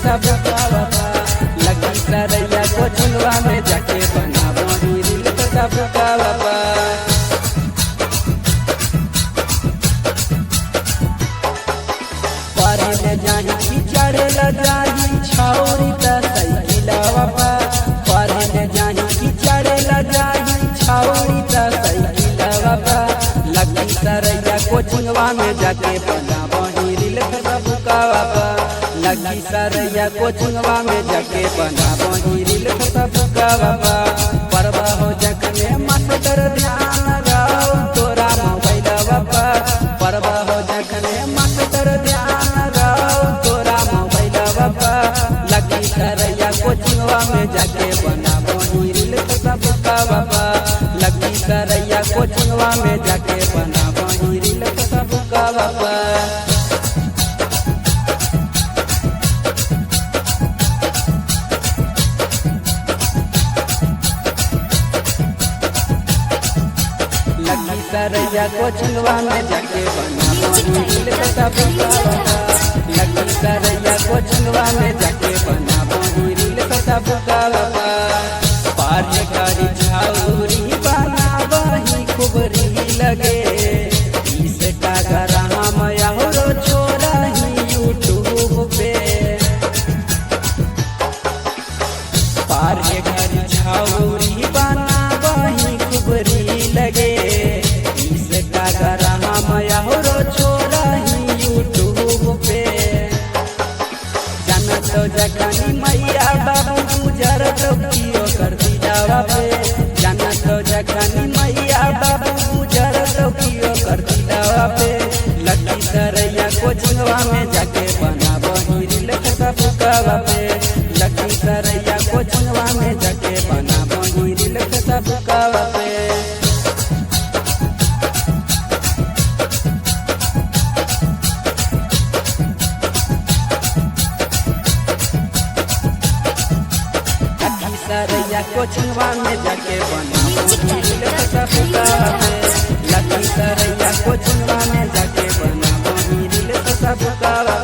सब बाबा लगी सरैया कोचिंगवा में जाके बनाबो रील सब बाबा। पढ़े जाही की चढ़े जाही छौरी त साइकिलवा पर, पढ़े जाही की चढ़े जाही छौरी त साइकिलवा पर लगी सरैया कोचिंगवा में जाके बनाबो रील सब बाबा। लगी सरैया कोचिंगवा में जाके बनाबो रील सब बाबा। परवा हो जखने मास्टर ध्यान रहो तोरा मोबाइलवा पर, परवा हो जखने मास्टर ध्यान रहो तोरा मोबाइलवा पर लगी सरैया कोचिंगवा में जाके बनाबो रील सब बाबा। लगी सरैया कोचिंगवा में जाके बनाबो रील सब बाबा। लगी सरैया कोचिंगवा में जाके बनाबो रील सब बाबा। लगी सरैया कोचिंगवा में जाके बनाबो रील सब बाबा। पारे करी छौरी बनाबही खूब रील लगे इसका गरम यहरो छोड़ा ही यूट्यूब पे। पारे करी छौरी बनाबही खूब रील लगे इसका गरम यहरो छोड़ा ही यूट्यूब पे। जाना तो जखनी मैया बाबू गुजर कियो कर दिलावा पे, जाना तो जखनी मैया बाबू गुजर कियो कर दिलावा पे लगी सरैया कोचिंगवा में जाके बनाबो रील सब बाबा पे। लगी सरैया कोचिंगवा में जाके बनाबो रील सब बाबा पे। सरैया कोचिंगवा में जाके बनाबो रील सब बाबा। लगी सरैया कोचिंगवा में जाके बनाबो रील सब बाबा।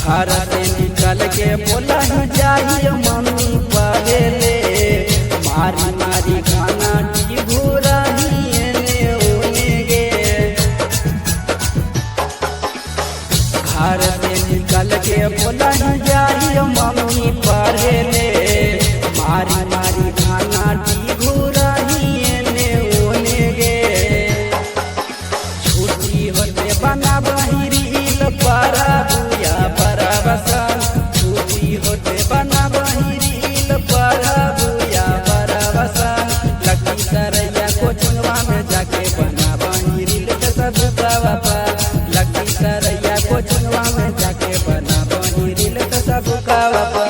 घर से निकल के बोला जाइए मम्मी पहले मारी मारी खाना की घूरही एने ओने गे। घर से निकल के बोला जाइए मम्मी पहले मारी मारी खाना की घूरही एने ओने गे। छुट्टी होते बनाबही रील परबुया परबसन, छुट्टी होते बनाबही रील परबुया परबसन लगी सरैया कोचिंगवा में जाके बनाबही रील सब बाबा। लगी सरैया कोचिंगवा में जाके बनाबही रील सब बाबा।